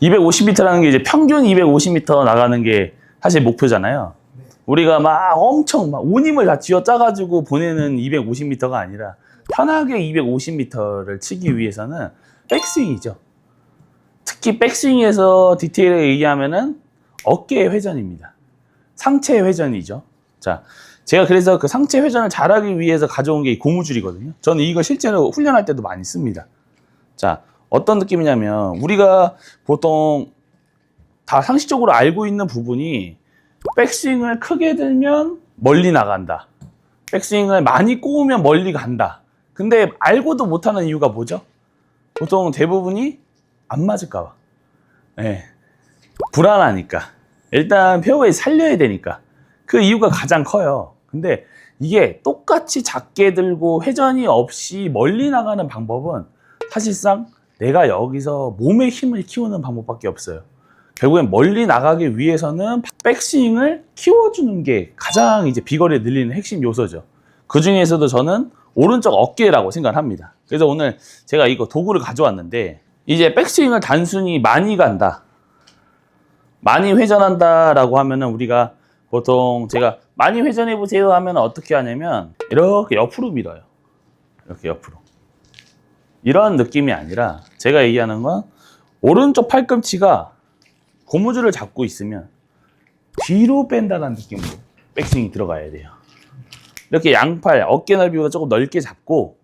250m라는 게 이제 평균 250m 나가는 게 사실 목표잖아요. 우리가 막 엄청 막 온 힘을 다 쥐어 짜가지고 보내는 250m가 아니라 편하게 250m를 치기 위해서는 백스윙이죠. 특히 백스윙에서 디테일하게 얘기하면은 어깨 회전입니다. 상체 회전이죠. 자, 제가 그래서 그 상체 회전을 잘하기 위해서 가져온 게 고무줄이거든요. 저는 이거 실제로 훈련할 때도 많이 씁니다. 자, 어떤 느낌이냐면 우리가 보통 다 상식적으로 알고 있는 부분이 백스윙을 크게 들면 멀리 나간다. 백스윙을 많이 꼬우면 멀리 간다. 근데 알고도 못하는 이유가 뭐죠? 보통 대부분이 안 맞을까 봐. 네. 불안하니까. 일단 페어웨이 살려야 되니까. 그 이유가 가장 커요. 근데 이게 똑같이 작게 들고 회전이 없이 멀리 나가는 방법은 사실상 내가 여기서 몸의 힘을 키우는 방법밖에 없어요. 결국엔 멀리 나가기 위해서는 백스윙을 키워주는 게 가장 이제 비거리를 늘리는 핵심 요소죠. 그 중에서도 저는 오른쪽 어깨라고 생각을 합니다. 그래서 오늘 제가 이거 도구를 가져왔는데 이제 백스윙을 단순히 많이 간다, 많이 회전한다 라고 하면은 우리가 보통 제가 많이 회전해 보세요 하면 어떻게 하냐면 이렇게 옆으로 밀어요. 이렇게 옆으로. 이런 느낌이 아니라 제가 얘기하는 건 오른쪽 팔꿈치가 고무줄을 잡고 있으면 뒤로 뺀다는 느낌으로 백스윙이 들어가야 돼요. 이렇게 양팔, 어깨 넓이보다 조금 넓게 잡고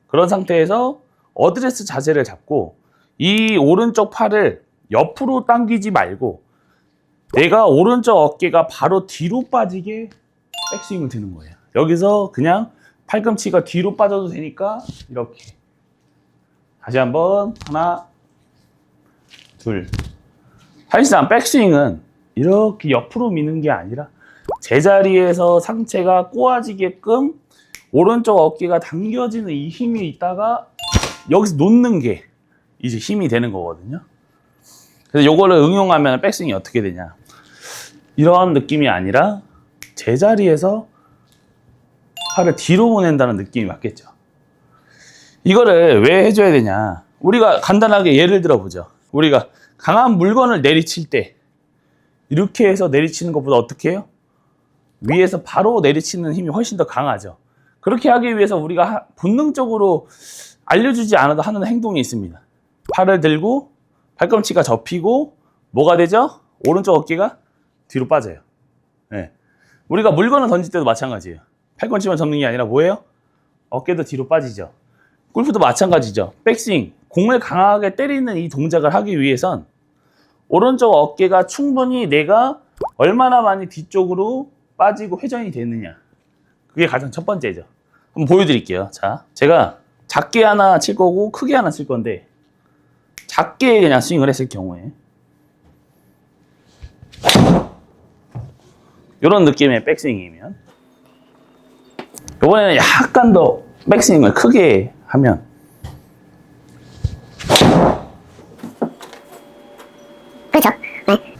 그런 상태에서 어드레스 자세를 잡고 이 오른쪽 팔을 옆으로 당기지 말고 내가 오른쪽 어깨가 바로 뒤로 빠지게 백스윙을 드는 거예요. 여기서 그냥 팔꿈치가 뒤로 빠져도 되니까 이렇게 다시 한번 하나, 둘. 사실상 백스윙은 이렇게 옆으로 미는 게 아니라 제자리에서 상체가 꼬아지게끔 오른쪽 어깨가 당겨지는 이 힘이 있다가 여기서 놓는 게 이제 힘이 되는 거거든요. 그래서 요거를 응용하면 백스윙이 어떻게 되냐. 이런 느낌이 아니라 제자리에서 팔을 뒤로 보낸다는 느낌이 맞겠죠. 이거를 왜 해줘야 되냐. 우리가 간단하게 예를 들어보죠. 우리가 강한 물건을 내리칠 때 이렇게 해서 내리치는 것보다 어떻게 해요? 위에서 바로 내리치는 힘이 훨씬 더 강하죠. 그렇게 하기 위해서 우리가 본능적으로 알려주지 않아도 하는 행동이 있습니다. 팔을 들고 팔꿈치가 접히고 뭐가 되죠? 오른쪽 어깨가 뒤로 빠져요. 네. 우리가 물건을 던질 때도 마찬가지예요. 팔꿈치만 접는 게 아니라 뭐예요? 어깨도 뒤로 빠지죠. 골프도 마찬가지죠. 백스윙, 공을 강하게 때리는 이 동작을 하기 위해선 오른쪽 어깨가 충분히 내가 얼마나 많이 뒤쪽으로 빠지고 회전이 되느냐. 그게 가장 첫 번째죠. 한번 보여드릴게요. 자, 제가 작게 하나 칠 거고 크게 하나 칠 건데 작게 그냥 스윙을 했을 경우에 이런 느낌의 백스윙이면 이번에는 약간 더 백스윙을 크게 하면 그렇죠. 네.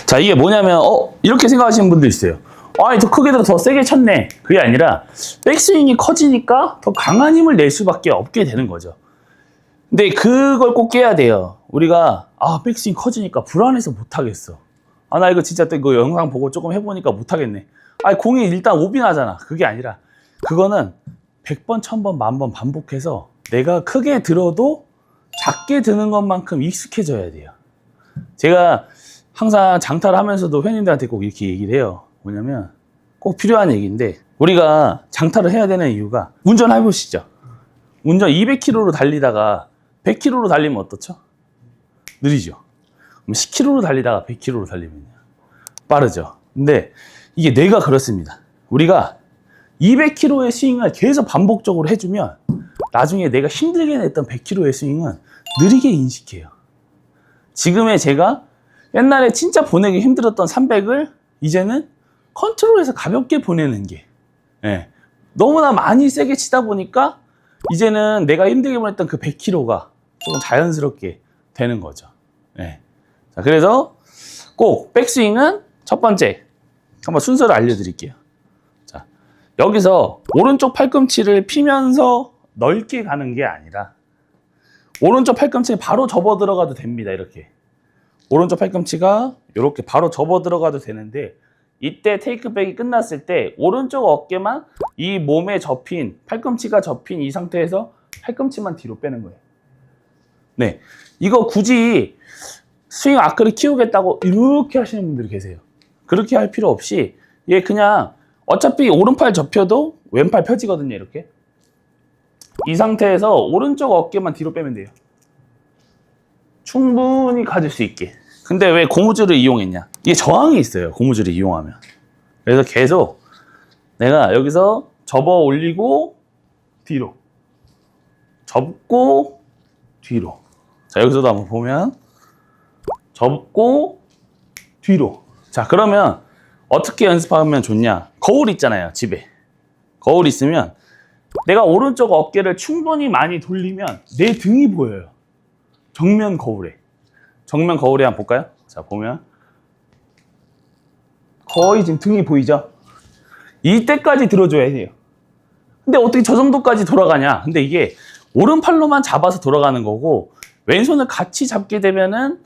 자, 이게 뭐냐면 이렇게 생각하시는 분도 있어요. 아니 더 크게 들어 더 세게 쳤네. 그게 아니라 백스윙이 커지니까 더 강한 힘을 낼 수밖에 없게 되는 거죠. 근데 그걸 꼭 깨야 돼요. 우리가 백스윙 커지니까 불안해서 못하겠어. 나 이거 진짜 또 이거 영상 보고 조금 해보니까 못하겠네. 공이 일단 오빈하잖아. 그게 아니라 그거는 100번, 1000번, 10,000번 반복해서 내가 크게 들어도 작게 드는 것만큼 익숙해져야 돼요. 제가 항상 장타를 하면서도 회원님들한테 꼭 이렇게 얘기를 해요. 뭐냐면 꼭 필요한 얘기인데 우리가 장타를 해야 되는 이유가 운전해 보시죠. 운전 200km로 달리다가 100km로 달리면 어떻죠? 느리죠. 그럼 10km로 달리다가 100km로 달리면 빠르죠. 근데 이게 뇌가 그렇습니다. 우리가 200km의 스윙을 계속 반복적으로 해주면 나중에 내가 힘들게 냈던 100km의 스윙은 느리게 인식해요. 지금의 제가 옛날에 진짜 보내기 힘들었던 300을 이제는 컨트롤해서 가볍게 보내는 게 너무나 많이 세게 치다 보니까 이제는 내가 힘들게 보냈던 그 100km가 조금 자연스럽게 되는 거죠. 자, 그래서 꼭 백스윙은 첫 번째 한번 순서를 알려드릴게요. 자, 여기서 오른쪽 팔꿈치를 피면서 넓게 가는 게 아니라 오른쪽 팔꿈치에 바로 접어 들어가도 됩니다. 이렇게 오른쪽 팔꿈치가 이렇게 바로 접어 들어가도 되는데 이때 테이크백이 끝났을 때 오른쪽 어깨만 이 몸에 접힌 팔꿈치가 접힌 이 상태에서 팔꿈치만 뒤로 빼는 거예요. 네, 이거 굳이 스윙 아크를 키우겠다고 이렇게 하시는 분들이 계세요. 그렇게 할 필요 없이 얘 그냥 어차피 오른팔 접혀도 왼팔 펴지거든요. 이렇게 이 상태에서 오른쪽 어깨만 뒤로 빼면 돼요. 충분히 가질 수 있게. 근데 왜 고무줄을 이용했냐? 이게 저항이 있어요. 고무줄을 이용하면. 그래서 계속 내가 여기서 접어 올리고 뒤로 접고 뒤로. 자, 여기서도 한번 보면 접고 뒤로. 자, 그러면 어떻게 연습하면 좋냐? 거울 있잖아요, 집에. 거울 있으면 내가 오른쪽 어깨를 충분히 많이 돌리면 내 등이 보여요. 정면 거울에. 정면 거울에 한번 볼까요? 자, 보면 거의 지금 등이 보이죠? 이때까지 들어줘야 돼요. 근데 어떻게 저 정도까지 돌아가냐? 근데 이게 오른팔로만 잡아서 돌아가는 거고 왼손을 같이 잡게 되면은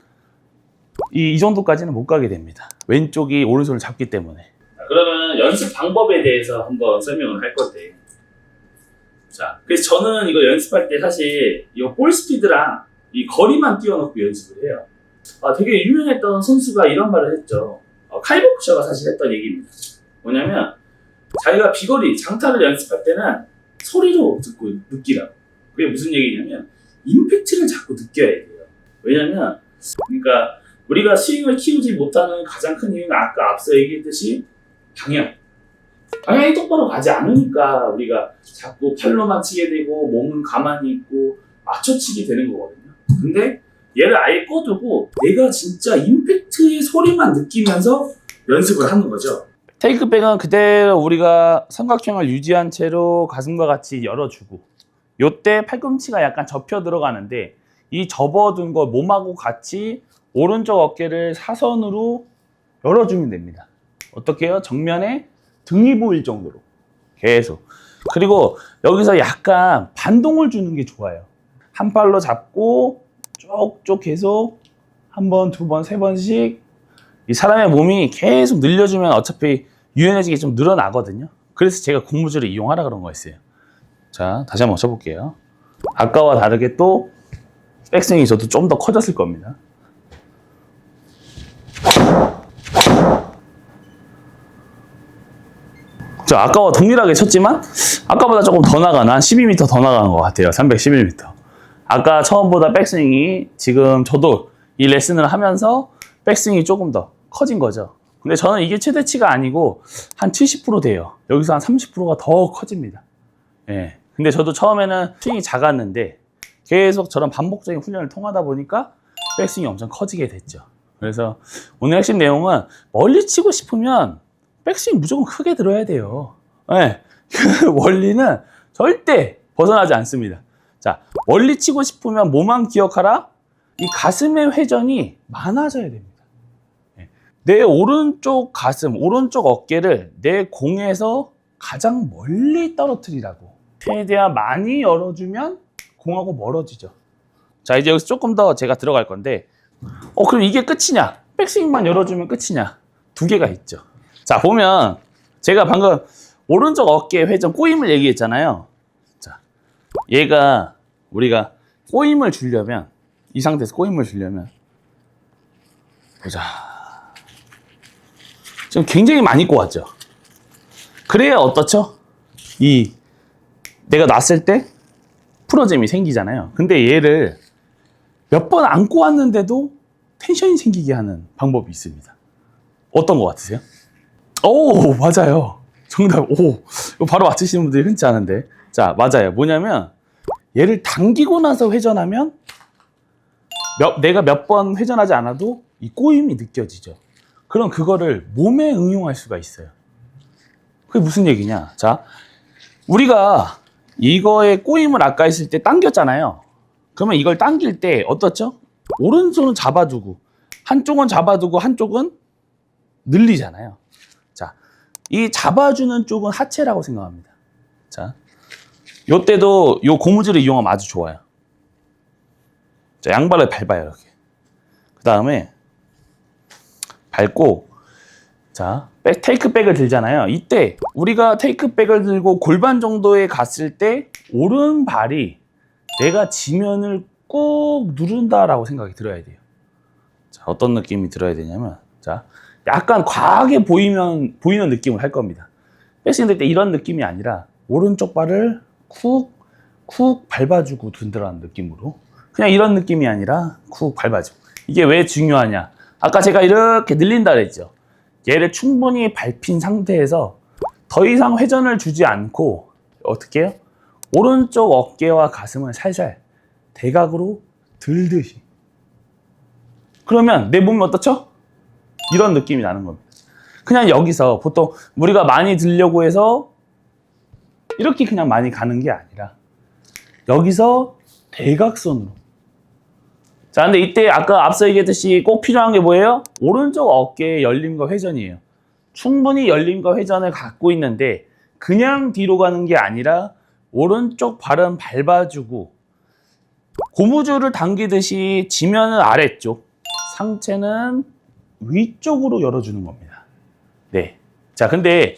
이 정도까지는 못 가게 됩니다. 왼쪽이 오른손을 잡기 때문에. 자, 그러면 연습 방법에 대해서 한번 설명을 할 건데. 자, 그래서 저는 이거 연습할 때 사실 이 볼 스피드랑 이 거리만 띄워놓고 연습을 해요. 되게 유명했던 선수가 이런 말을 했죠. 카이 보크셔가 사실 했던 얘기입니다. 뭐냐면 자기가 비거리, 장타를 연습할 때는 소리로 듣고 느끼라고. 그게 무슨 얘기냐면 임팩트를 자꾸 느껴야 돼요. 왜냐면 그러니까 우리가 스윙을 키우지 못하는 가장 큰 이유는 아까 앞서 얘기했듯이 방향이 똑바로 가지 않으니까 우리가 자꾸 팔로만 치게 되고 몸은 가만히 있고 맞춰치게 되는 거거든요. 근데 얘를 아예 꺼두고 내가 진짜 임팩트의 소리만 느끼면서 연습을 하는 거죠. 테이크백은 그대로 우리가 삼각형을 유지한 채로 가슴과 같이 열어주고 요때 팔꿈치가 약간 접혀 들어가는데 이 접어둔 거 몸하고 같이 오른쪽 어깨를 사선으로 열어주면 됩니다. 어떻게 해요? 정면에 등이 보일 정도로 계속. 그리고 여기서 약간 반동을 주는 게 좋아요. 한 팔로 잡고 쪽쪽 계속 한 번, 두 번, 세 번씩 이 사람의 몸이 계속 늘려주면 어차피 유연해지기 좀 늘어나거든요. 그래서 제가 고무줄을 이용하라 그런 거였어요. 자, 다시 한번 쳐볼게요. 아까와 다르게 또 백스윙이 저도 좀 더 커졌을 겁니다. 자, 아까와 동일하게 쳤지만 아까보다 조금 더 나가는 한 12m 더 나가는 것 같아요. 311m. 아까 처음보다 백스윙이 지금 저도 이 레슨을 하면서 백스윙이 조금 더 커진 거죠. 근데 저는 이게 최대치가 아니고 한 70% 돼요. 여기서 한 30%가 더 커집니다. 예. 근데 저도 처음에는 스윙이 작았는데 계속 저런 반복적인 훈련을 통하다 보니까 백스윙이 엄청 커지게 됐죠. 그래서 오늘 핵심 내용은 멀리 치고 싶으면 백스윙 무조건 크게 들어야 돼요. 예. 그 원리는 절대 벗어나지 않습니다. 자, 멀리 치고 싶으면 뭐만 기억하라? 이 가슴의 회전이 많아져야 됩니다. 내 오른쪽 가슴, 오른쪽 어깨를 내 공에서 가장 멀리 떨어뜨리라고. 최대한 많이 열어주면 공하고 멀어지죠. 자, 이제 여기서 조금 더 제가 들어갈 건데 그럼 이게 끝이냐? 백스윙만 열어주면 끝이냐? 두 개가 있죠. 자, 보면 제가 방금 오른쪽 어깨 회전 꼬임을 얘기했잖아요. 자, 얘가 우리가 꼬임을 주려면 이 상태에서 꼬임을 주려면 보자. 지금 굉장히 많이 꼬았죠. 그래야 어떻죠? 내가 놨을 때 풀어짐이 생기잖아요. 근데 얘를 몇 번 안 꼬았는데도 텐션이 생기게 하는 방법이 있습니다. 어떤 거 같으세요? 오, 맞아요. 정답. 오, 이거 바로 맞히시는 분들이 흔치 않은데. 자, 맞아요. 뭐냐면 얘를 당기고 나서 회전하면 내가 몇 번 회전하지 않아도 이 꼬임이 느껴지죠. 그럼 그거를 몸에 응용할 수가 있어요. 그게 무슨 얘기냐? 자, 우리가 이거의 꼬임을 아까 했을 때 당겼잖아요. 그러면 이걸 당길 때 어떻죠? 오른손은 잡아두고 한쪽은 잡아두고 한쪽은 늘리잖아요. 자, 이 잡아주는 쪽은 하체라고 생각합니다. 자, 요때도 요 고무줄을 이용하면 아주 좋아요. 자, 양발을 밟아요, 이렇게. 그 다음에 밟고, 자, 테이크백을 들잖아요. 이때 우리가 테이크백을 들고 골반 정도에 갔을 때 오른발이 내가 지면을 꾹 누른다라고 생각이 들어야 돼요. 자, 어떤 느낌이 들어야 되냐면, 자, 약간 과하게 보이는 느낌을 할 겁니다. 백스윙 될 때 이런 느낌이 아니라 오른쪽 발을 쿡 밟아주고 둔다라는 느낌으로, 그냥 이런 느낌이 아니라 쿡 밟아주고. 이게 왜 중요하냐? 아까 제가 이렇게 늘린다 그랬죠. 얘를 충분히 밟힌 상태에서 더 이상 회전을 주지 않고 어떻게 해요? 오른쪽 어깨와 가슴을 살살 대각으로 들듯이. 그러면 내 몸이 어떻죠? 이런 느낌이 나는 겁니다. 그냥 여기서 보통 우리가 많이 들려고 해서 이렇게 그냥 많이 가는 게 아니라 여기서 대각선으로. 자, 근데 이때 아까 앞서 얘기했듯이 꼭 필요한 게 뭐예요? 오른쪽 어깨의 열림과 회전이에요. 충분히 열림과 회전을 갖고 있는데 그냥 뒤로 가는 게 아니라 오른쪽 발은 밟아주고 고무줄을 당기듯이 지면은 아래쪽, 상체는 위쪽으로 열어주는 겁니다. 네. 자, 근데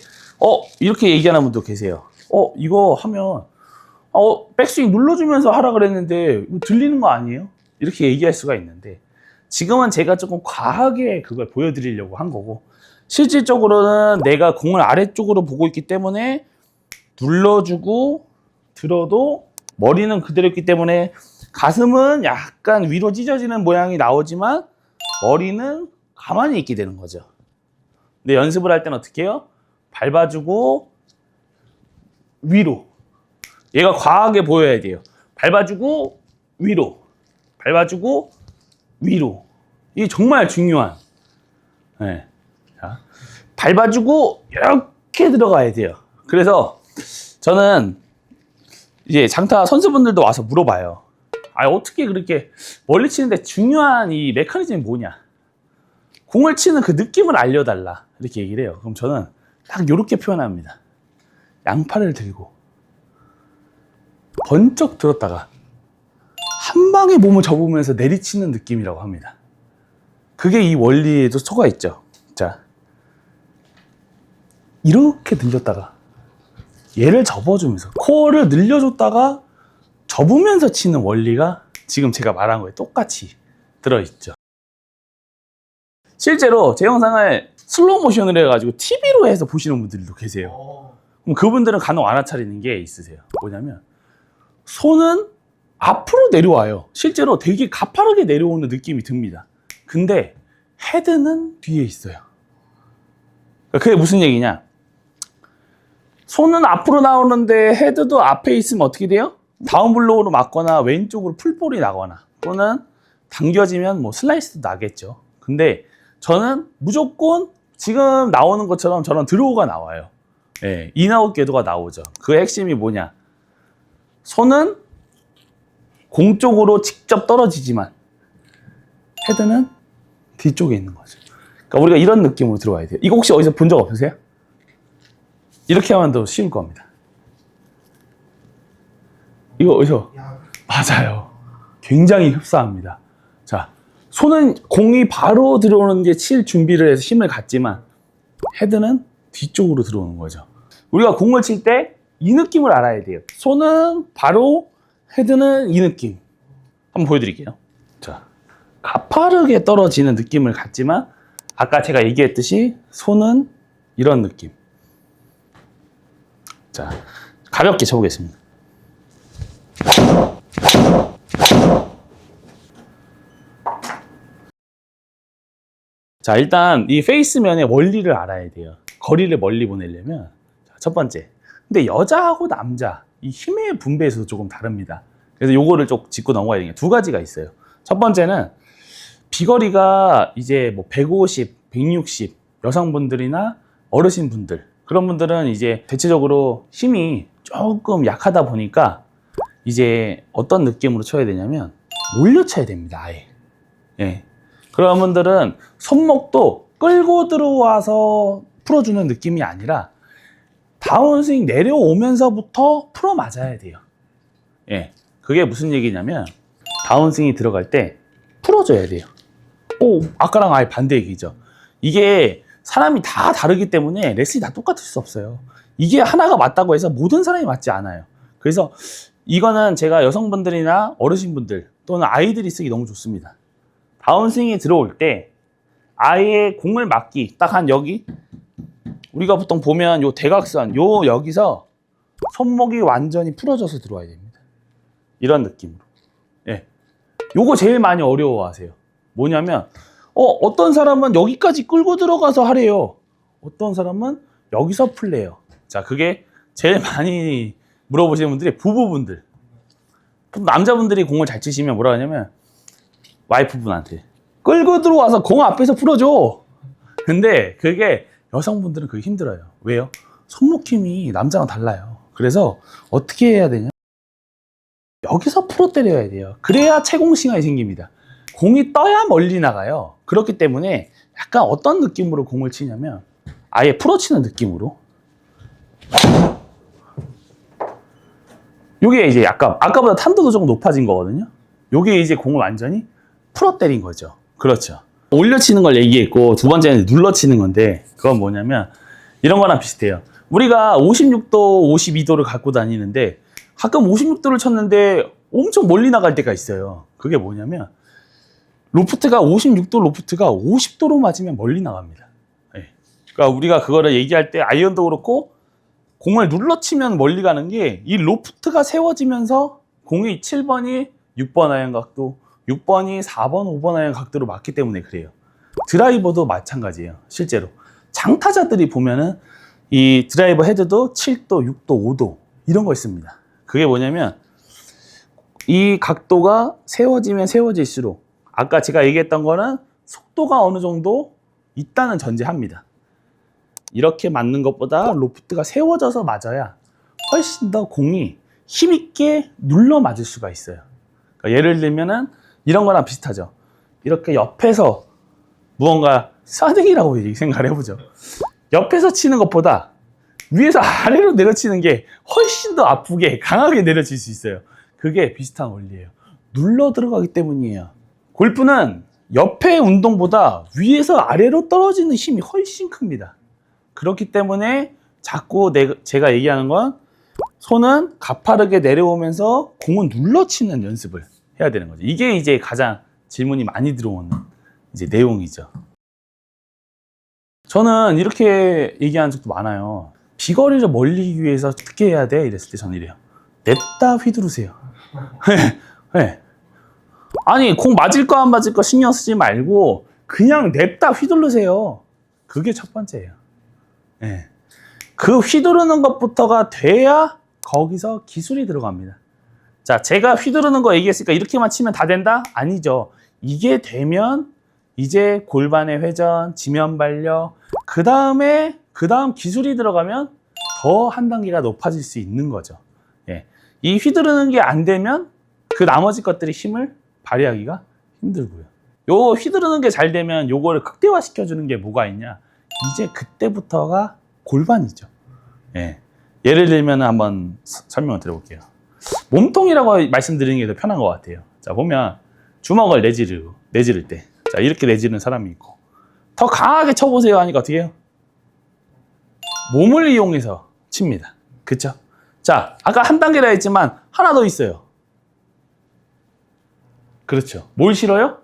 이렇게 얘기하는 분도 계세요. 이거 하면 백스윙 눌러주면서 하라 그랬는데 이거 들리는 거 아니에요? 이렇게 얘기할 수가 있는데, 지금은 제가 조금 과하게 그걸 보여드리려고 한 거고, 실질적으로는 내가 공을 아래쪽으로 보고 있기 때문에 눌러주고 들어도 머리는 그대로 있기 때문에 가슴은 약간 위로 찢어지는 모양이 나오지만 머리는 가만히 있게 되는 거죠. 근데 연습을 할 때는 어떻게 해요? 밟아주고 위로. 얘가 과하게 보여야 돼요. 밟아주고 위로. 밟아주고 위로. 이게 정말 중요한. 네. 자, 밟아주고 이렇게 들어가야 돼요. 그래서 저는 이제 장타 선수분들도 와서 물어봐요. 어떻게 그렇게 멀리 치는데 중요한 이 메커니즘이 뭐냐? 공을 치는 그 느낌을 알려달라. 이렇게 얘기를 해요. 그럼 저는 딱 이렇게 표현합니다. 양팔을 들고 번쩍 들었다가 한 방에 몸을 접으면서 내리치는 느낌이라고 합니다. 그게 이 원리에도 속아 있죠. 자, 이렇게 늘렸다가 얘를 접어주면서 코어를 늘려줬다가 접으면서 치는 원리가 지금 제가 말한 거에 똑같이 들어있죠. 실제로 제 영상을 슬로우 모션으로 해가지고 TV로 해서 보시는 분들도 계세요. 그럼 그분들은 간혹 알아차리는 게 있으세요. 뭐냐면 손은 앞으로 내려와요. 실제로 되게 가파르게 내려오는 느낌이 듭니다. 근데 헤드는 뒤에 있어요. 그게 무슨 얘기냐? 손은 앞으로 나오는데 헤드도 앞에 있으면 어떻게 돼요? 다운블로우로 맞거나 왼쪽으로 풀볼이 나거나 또는 당겨지면 뭐 슬라이스도 나겠죠. 근데 저는 무조건 지금 나오는 것처럼 저런 드로우가 나와요. 예, 인아웃 궤도가 나오죠. 그 핵심이 뭐냐? 손은 공 쪽으로 직접 떨어지지만 헤드는 뒤쪽에 있는 거죠. 그러니까 우리가 이런 느낌으로 들어와야 돼요. 이거 혹시 어디서 본 적 없으세요? 이렇게 하면 더 쉬울 겁니다. 이거 어디서? 맞아요. 굉장히 흡사합니다. 자, 손은 공이 바로 들어오는 게 칠 준비를 해서 힘을 갖지만 헤드는 뒤쪽으로 들어오는 거죠. 우리가 공을 칠 때 이 느낌을 알아야 돼요. 손은 바로, 헤드는 이 느낌. 한번 보여드릴게요. 자, 가파르게 떨어지는 느낌을 갖지만 아까 제가 얘기했듯이 손은 이런 느낌. 자, 가볍게 쳐보겠습니다. 자, 일단 이 페이스면의 원리를 알아야 돼요. 거리를 멀리 보내려면. 자, 첫 번째. 근데 여자하고 남자 이 힘의 분배에서도 조금 다릅니다. 그래서 요거를 좀 짚고 넘어가야 되는 게 두 가지가 있어요. 첫 번째는 비거리가 이제 뭐 150, 160 여성분들이나 어르신분들, 그런 분들은 이제 대체적으로 힘이 조금 약하다 보니까 이제 어떤 느낌으로 쳐야 되냐면 올려 쳐야 됩니다. 아예. 예. 그런 분들은 손목도 끌고 들어와서 풀어주는 느낌이 아니라 다운스윙 내려오면서부터 풀어 맞아야 돼요. 예. 그게 무슨 얘기냐면 다운스윙이 들어갈 때 풀어줘야 돼요. 아까랑 아예 반대 얘기죠. 이게 사람이 다 다르기 때문에 레슨이 다 똑같을 수 없어요. 이게 하나가 맞다고 해서 모든 사람이 맞지 않아요. 그래서 이거는 제가 여성분들이나 어르신분들 또는 아이들이 쓰기 너무 좋습니다. 다운스윙이 들어올 때 아예 공을 맞기 딱 한 여기, 우리가 보통 보면 요 대각선 요 여기서 손목이 완전히 풀어져서 들어와야 됩니다. 이런 느낌으로. 예. 요거 제일 많이 어려워하세요. 뭐냐면 어떤 사람은 여기까지 끌고 들어가서 하래요. 어떤 사람은 여기서 풀래요. 자, 그게 제일 많이 물어보시는 분들이 부부분들. 남자분들이 공을 잘 치시면 뭐라 하냐면 와이프분한테 끌고 들어와서 공 앞에서 풀어줘. 근데 그게 여성분들은 그게 힘들어요. 왜요? 손목 힘이 남자랑 달라요. 그래서 어떻게 해야 되냐? 여기서 풀어 때려야 돼요. 그래야 채공 시간이 생깁니다. 공이 떠야 멀리 나가요. 그렇기 때문에 약간 어떤 느낌으로 공을 치냐면 아예 풀어치는 느낌으로. 요게 이제 약간 아까보다 탄도도 조금 높아진 거거든요. 요게 이제 공을 완전히 풀어 때린 거죠. 그렇죠. 올려치는 걸 얘기했고, 두 번째는 눌러치는 건데, 그건 뭐냐면 이런 거랑 비슷해요. 우리가 56도, 52도를 갖고 다니는데 가끔 56도를 쳤는데 엄청 멀리 나갈 때가 있어요. 그게 뭐냐면 로프트가 56도 로프트가 50도로 맞으면 멀리 나갑니다. 네. 그러니까 우리가 그거를 얘기할 때 아이언도 그렇고 공을 눌러치면 멀리 가는 게 이 로프트가 세워지면서 공이 7번이 6번 아이언 각도, 6번이 4번, 5번 아이언 각도로 맞기 때문에 그래요. 드라이버도 마찬가지예요. 실제로 장타자들이 보면은 이 드라이버 헤드도 7도, 6도, 5도 이런 거 있습니다. 그게 뭐냐면 이 각도가 세워지면 세워질수록 아까 제가 얘기했던 거는 속도가 어느 정도 있다는 전제합니다. 이렇게 맞는 것보다 로프트가 세워져서 맞아야 훨씬 더 공이 힘있게 눌러 맞을 수가 있어요. 그러니까 예를 들면은 이런 거랑 비슷하죠. 이렇게 옆에서 무언가 싸대기라고 생각을 해보죠. 옆에서 치는 것보다 위에서 아래로 내려치는 게 훨씬 더 아프게 강하게 내려칠 수 있어요. 그게 비슷한 원리예요. 눌러 들어가기 때문이에요. 골프는 옆의 운동보다 위에서 아래로 떨어지는 힘이 훨씬 큽니다. 그렇기 때문에 자꾸 제가 얘기하는 건 손은 가파르게 내려오면서 공은 눌러치는 연습을 해야 되는 거죠. 이게 이제 가장 질문이 많이 들어오는 이제 내용이죠. 저는 이렇게 얘기하는 적도 많아요. 비거리를 멀리기 위해서 어떻게 해야 돼? 이랬을 때 저는 이래요. 냅다 휘두르세요. 네. 아니 공 맞을 거 안 맞을 거 신경 쓰지 말고 그냥 냅다 휘두르세요. 그게 첫 번째예요. 네. 그 휘두르는 것부터가 돼야 거기서 기술이 들어갑니다. 자, 제가 휘두르는 거 얘기했으니까 이렇게만 치면 다 된다? 아니죠. 이게 되면 이제 골반의 회전, 지면 반력, 그 다음 기술이 들어가면 더 한 단계가 높아질 수 있는 거죠. 예. 이 휘두르는 게 안 되면 그 나머지 것들이 힘을 발휘하기가 힘들고요. 요 휘두르는 게 잘 되면 요거를 극대화 시켜주는 게 뭐가 있냐? 이제 그때부터가 골반이죠. 예. 예를 들면 한번 설명을 드려볼게요. 몸통이라고 말씀드리는 게 더 편한 것 같아요. 자, 보면 주먹을 내지를 때, 자, 이렇게 내지르는 사람이 있고, 더 강하게 쳐보세요 하니까 어떻게 해요? 몸을 이용해서 칩니다. 그쵸? 자, 아까 한 단계라 했지만 하나 더 있어요. 그렇죠. 뭘 실어요?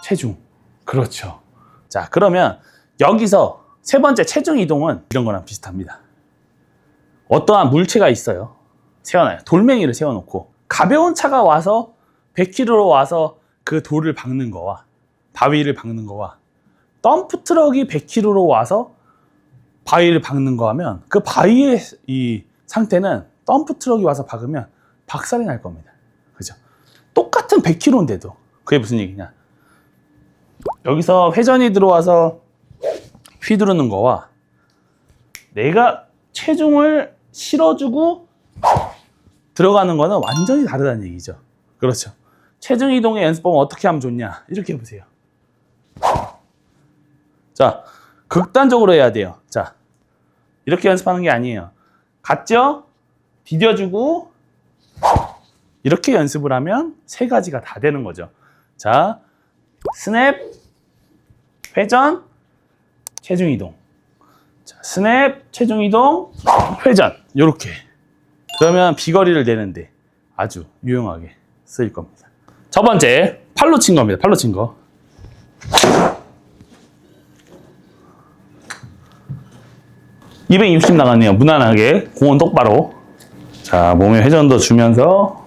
체중. 그렇죠. 자, 그러면 여기서 세 번째 체중 이동은 이런 거랑 비슷합니다. 어떠한 물체가 있어요. 세워놔요. 돌멩이를 세워놓고 가벼운 차가 와서 100km로 와서 그 돌을 박는 거와 바위를 박는 거와 덤프 트럭이 100km로 와서 바위를 박는 거 하면 그 바위의 이 상태는 덤프 트럭이 와서 박으면 박살이 날 겁니다. 그죠? 똑같은 100km인데도 그게 무슨 얘기냐? 여기서 회전이 들어와서 휘두르는 거와 내가 체중을 실어주고 들어가는 거는 완전히 다르다는 얘기죠. 그렇죠. 체중 이동의 연습법은 어떻게 하면 좋냐? 이렇게 해보세요. 자, 극단적으로 해야 돼요. 자, 이렇게 연습하는 게 아니에요. 갔죠? 디뎌주고 이렇게 연습을 하면 세 가지가 다 되는 거죠. 자, 스냅, 회전, 체중 이동. 자, 스냅, 체중 이동, 회전. 요렇게. 그러면 비거리를 내는데 아주 유용하게 쓰일 겁니다. 첫 번째, 팔로 친 겁니다. 팔로 친 거. (260) 나갔네요. 무난하게 공은 똑바로. 자, 몸에 회전도 주면서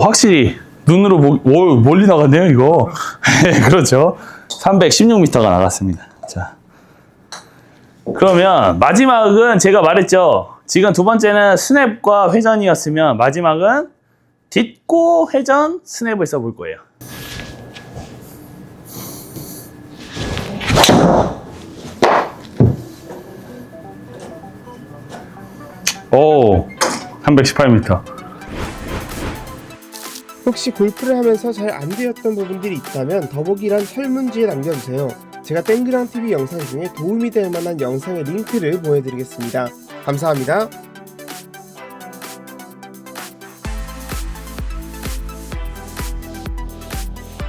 확실히 눈으로 멀리 나갔네요, 이거. 그렇죠. 316m가 나갔습니다. 자, 그러면 마지막은 제가 말했죠. 지금 두 번째는 스냅과 회전이었으면 마지막은 딛고 회전 스냅을 써볼 거예요. 오, 318m. 혹시 골프를 하면서 잘 안 되었던 부분들이 있다면 더보기란 설문지에 남겨주세요. 제가 땡그랑TV 영상 중에 도움이 될 만한 영상의 링크를 보내드리겠습니다. 감사합니다.